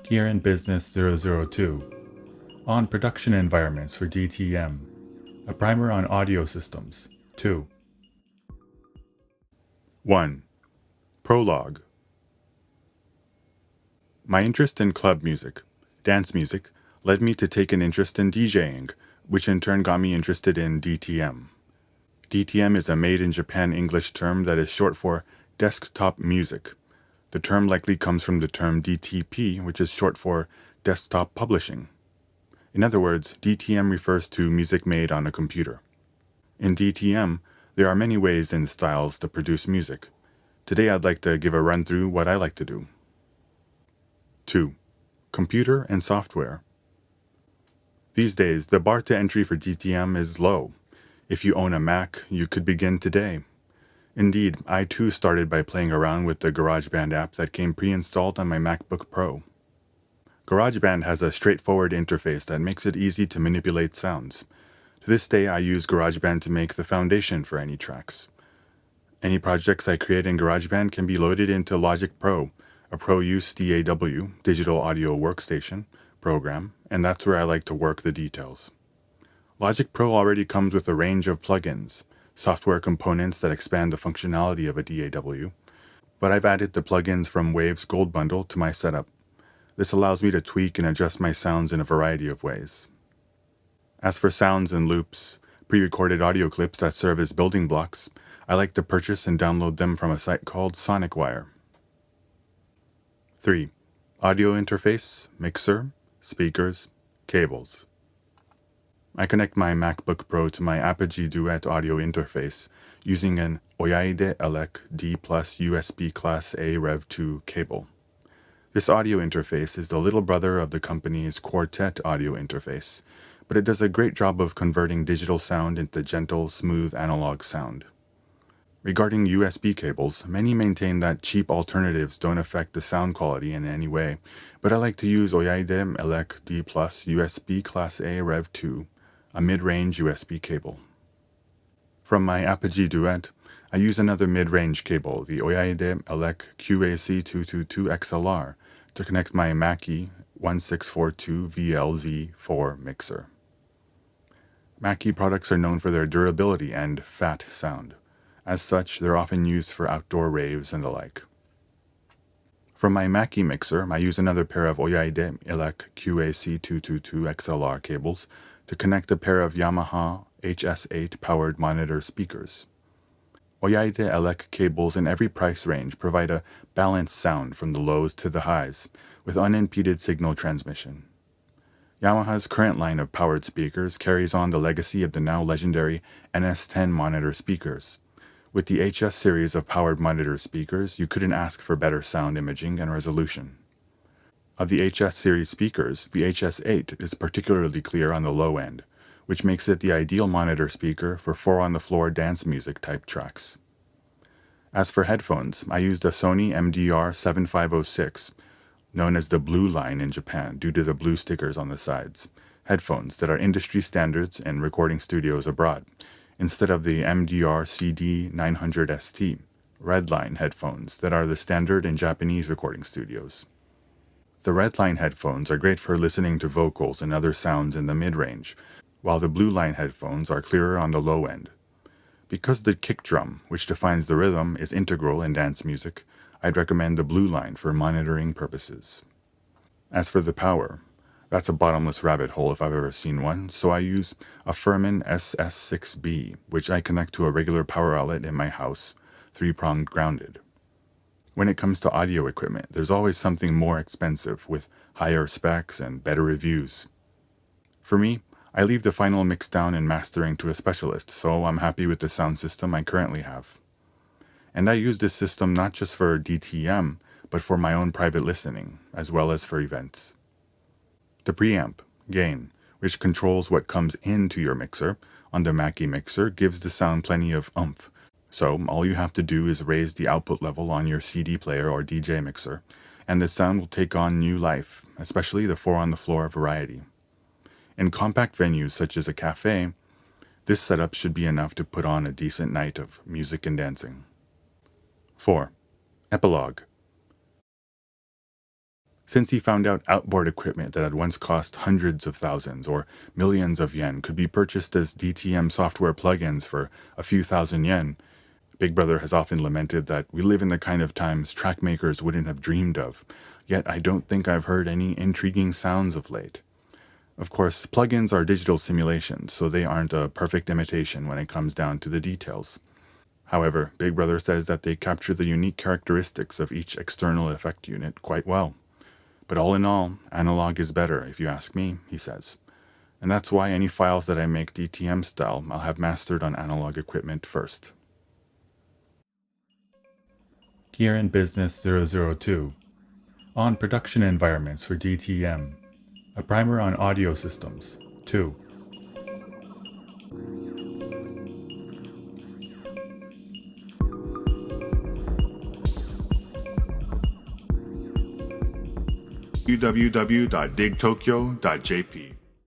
Here in Business 002, on production environments for DTM, a primer on audio systems, 2. 1. Prologue. My interest in club music, dance music, led me to take an interest in DJing, which in turn got me interested in DTM. DTM is a made-in-Japan English term that is short for desktop music. The term likely comes from the term DTP, which is short for desktop publishing. In other words, DTM refers to music made on a computer. In DTM, there are many ways and styles to produce music. Today I'd like to give a run-through what I like to do. 2. Computer and software. These days, the bar to entry for DTM is low. If you own a Mac, you could begin today. Indeed, I too started by playing around with the GarageBand app that came pre-installed on my MacBook Pro. GarageBand has a straightforward interface that makes it easy to manipulate sounds. To this day, I use GarageBand to make the foundation for any tracks. Any projects I create in GarageBand can be loaded into Logic Pro, a pro-use DAW, digital audio workstation, program, and that's where I like to work the details. Logic Pro already comes with a range of plugins, software components that expand the functionality of a DAW, but I've added the plugins from Wave's Gold Bundle to my setup. This allows me to tweak and adjust my sounds in a variety of ways. As for sounds and loops, pre-recorded audio clips that serve as building blocks, I like to purchase and download them from a site called SonicWire. 3. Audio interface, mixer, speakers, cables. I connect my MacBook Pro to my Apogee Duet audio interface using an Oyaide Elec D+ USB Class A Rev 2 cable. This audio interface is the little brother of the company's Quartet audio interface, but it does a great job of converting digital sound into gentle, smooth analog sound. Regarding USB cables, many maintain that cheap alternatives don't affect the sound quality in any way, but I like to use Oyaide Elec D+ USB Class A Rev 2, a mid-range USB cable. From my Apogee Duet, I use another mid-range cable, the Oyaide Elec QAC222 XLR, to connect my Mackie 1642 VLZ4 mixer. Mackie products are known for their durability and fat sound. As such, they're often used for outdoor raves and the like. From my Mackie mixer, I use another pair of Oyaide Elec QAC222 XLR cables to connect a pair of Yamaha HS8 powered monitor speakers. Oyaide Elec cables in every price range provide a balanced sound from the lows to the highs, with unimpeded signal transmission. Yamaha's current line of powered speakers carries on the legacy of the now legendary NS10 monitor speakers. With the HS series of powered monitor speakers, you couldn't ask for better sound imaging and resolution. Of the HS series speakers, the HS8 is particularly clear on the low end, which makes it the ideal monitor speaker for 4-on-the-floor dance music type tracks. As for headphones, I used a Sony MDR7506, known as the Blue line in Japan due to the blue stickers on the sides, headphones that are industry standards in recording studios abroad, instead of the MDR CD900ST, Red line headphones that are the standard in Japanese recording studios. The Red line headphones are great for listening to vocals and other sounds in the mid-range, while the Blue line headphones are clearer on the low end. Because the kick drum, which defines the rhythm, is integral in dance music, I'd recommend the Blue line for monitoring purposes. As for the power, that's a bottomless rabbit hole if I've ever seen one, so I use a Furman SS6B, which I connect to a regular power outlet in my house, 3-pronged grounded. When it comes to audio equipment, there's always something more expensive with higher specs and better reviews. For me, I leave the final mix down and mastering to a specialist, so I'm happy with the sound system I currently have. And I use this system not just for DTM, but for my own private listening, as well as for events. The preamp, gain, which controls what comes into your mixer, on the Mackie mixer gives the sound plenty of oomph, so all you have to do is raise the output level on your CD player or DJ mixer, and the sound will take on new life, especially the 4-on-the-floor variety. In compact venues such as a cafe, this setup should be enough to put on a decent night of music and dancing. 4. Epilogue. since he found out outboard equipment that had once cost hundreds of thousands or millions of yen could be purchased as DTM software plugins for a few thousand yen, Big Brother has often lamented that we live in the kind of times track makers wouldn't have dreamed of, yet I don't think I've heard any intriguing sounds of late. Of course, plugins are digital simulations, so they aren't a perfect imitation when it comes down to the details. However, Big Brother says that they capture the unique characteristics of each external effect unit quite well. But all in all, analog is better, if you ask me, he says. And that's why any files that I make DTM style, I'll have mastered on analog equipment first. Gear and Business 002 On Production Environments for DTM. A Primer on Audio Systems 2. www.digtokyo.jp